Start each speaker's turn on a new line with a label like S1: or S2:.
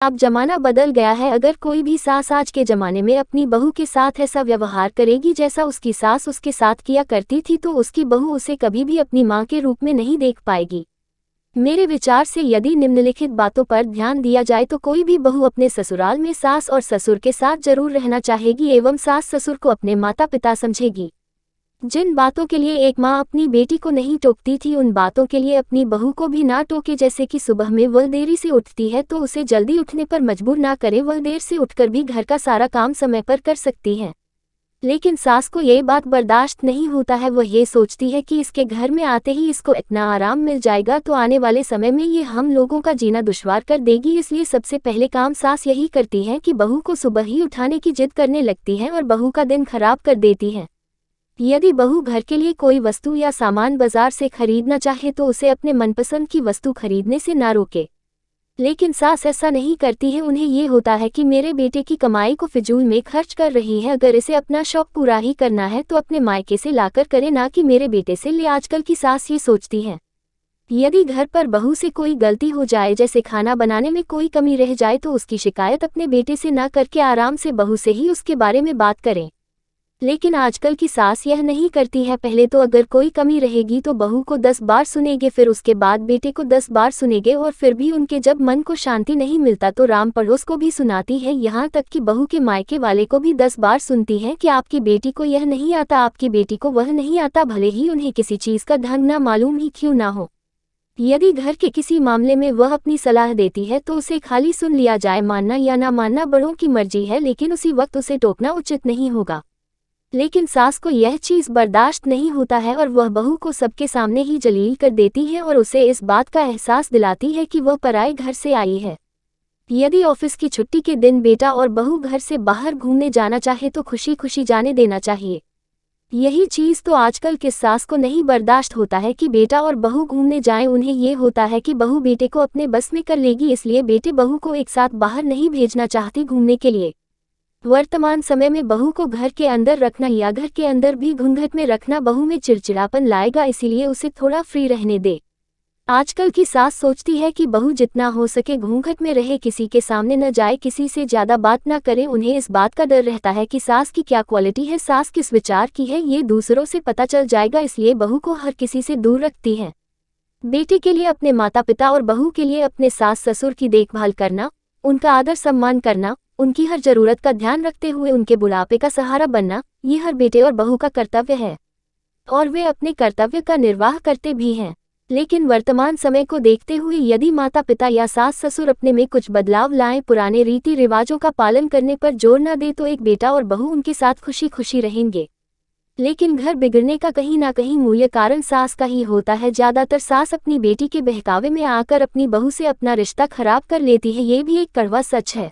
S1: अब जमाना बदल गया है। अगर कोई भी सास आज के जमाने में अपनी बहू के साथ ऐसा व्यवहार करेगी जैसा उसकी सास उसके साथ किया करती थी, तो उसकी बहू उसे कभी भी अपनी मां के रूप में नहीं देख पाएगी। मेरे विचार से यदि निम्नलिखित बातों पर ध्यान दिया जाए तो कोई भी बहू अपने ससुराल में सास और ससुर के साथ जरूर रहना चाहेगी एवं सास ससुर को अपने माता पिता समझेगी। जिन बातों के लिए एक माँ अपनी बेटी को नहीं टोकती थी, उन बातों के लिए अपनी बहू को भी ना टोके। जैसे कि सुबह में वह देरी से उठती है तो उसे जल्दी उठने पर मजबूर ना करे, वह देर से उठकर भी घर का सारा काम समय पर कर सकती है। लेकिन सास को ये बात बर्दाश्त नहीं होता है। वह ये सोचती है कि इसके घर में आते ही इसको इतना आराम मिल जाएगा तो आने वाले समय में ये हम लोगों का जीना दुश्वार कर देगी। इसलिए सबसे पहले काम सास यही करती है कि बहू को सुबह ही उठाने की जिद करने लगती है और बहू का दिन खराब कर देती है। यदि बहू घर के लिए कोई वस्तु या सामान बाजार से खरीदना चाहे तो उसे अपने मनपसंद की वस्तु खरीदने से ना रोके। लेकिन सास ऐसा नहीं करती है। उन्हें ये होता है कि मेरे बेटे की कमाई को फिजूल में खर्च कर रही है, अगर इसे अपना शौक पूरा ही करना है तो अपने मायके से लाकर करे, ना कि मेरे बेटे से ले। आजकल की सास ये सोचती है। यदि घर पर बहू से कोई गलती हो जाए, जैसे खाना बनाने में कोई कमी रह जाए, तो उसकी शिकायत अपने बेटे से ना करके आराम से बहू से ही उसके बारे में बात करें। लेकिन आजकल की सास यह नहीं करती है। पहले तो अगर कोई कमी रहेगी तो बहू को 10 बार सुनेंगे, फिर उसके बाद बेटे को 10 बार सुनेंगे, और फिर भी उनके जब मन को शांति नहीं मिलता तो राम पड़ोस को भी सुनाती है। यहाँ तक कि बहू के मायके वाले को भी 10 बार सुनती है कि आपकी बेटी को यह नहीं आता, आपकी बेटी को वह नहीं आता, भले ही उन्हें किसी चीज़ का ढंग ना मालूम ही क्यों ना हो। यदि घर के किसी मामले में वह अपनी सलाह देती है तो उसे खाली सुन लिया जाए। मानना या ना मानना बड़ों की मर्जी है, लेकिन उसी वक्त उसे टोकना उचित नहीं होगा। लेकिन सास को यह चीज़ बर्दाश्त नहीं होता है और वह बहू को सबके सामने ही जलील कर देती है और उसे इस बात का एहसास दिलाती है कि वह पराए घर से आई है। यदि ऑफिस की छुट्टी के दिन बेटा और बहू घर से बाहर घूमने जाना चाहे तो खुशी खुशी जाने देना चाहिए। यही चीज़ तो आजकल के सास को नहीं बर्दाश्त होता है कि बेटा और बहू घूमने जाएं। उन्हें ये होता है कि बहू बेटे को अपने बस में कर लेगी, इसलिए बेटे बहू को एक साथ बाहर नहीं भेजना चाहती घूमने के लिए। वर्तमान समय में बहू को घर के अंदर रखना या घर के अंदर भी घूंघट में रखना बहू में चिड़चिड़ापन लाएगा, इसीलिए उसे थोड़ा फ्री रहने दे। आजकल की सास सोचती है कि बहू जितना हो सके घूंघट में रहे, किसी के सामने न जाए, किसी से ज़्यादा बात न करे। उन्हें इस बात का डर रहता है कि सास की क्या क्वालिटी है, सास किस विचार की है, ये दूसरों से पता चल जाएगा, इसलिए बहू को हर किसी से दूर रखती है। बेटे के लिए अपने माता पिता और बहू के लिए अपने सास ससुर की देखभाल करना, उनका आदर सम्मान करना, उनकी हर जरूरत का ध्यान रखते हुए उनके बुढ़ापे का सहारा बनना, ये हर बेटे और बहू का कर्तव्य है और वे अपने कर्तव्य का निर्वाह करते भी हैं। लेकिन वर्तमान समय को देखते हुए यदि माता पिता या सास ससुर अपने में कुछ बदलाव लाएं, पुराने रीति रिवाजों का पालन करने पर जोर न दे, तो एक बेटा और बहू उनके साथ खुशी खुशी रहेंगे। लेकिन घर बिगड़ने का कहीं ना कहीं मूल्य कारण सास का ही होता है। ज़्यादातर सास अपनी बेटी के बहकावे में आकर अपनी बहू से अपना रिश्ता खराब कर लेती है। ये भी एक कड़वा सच है।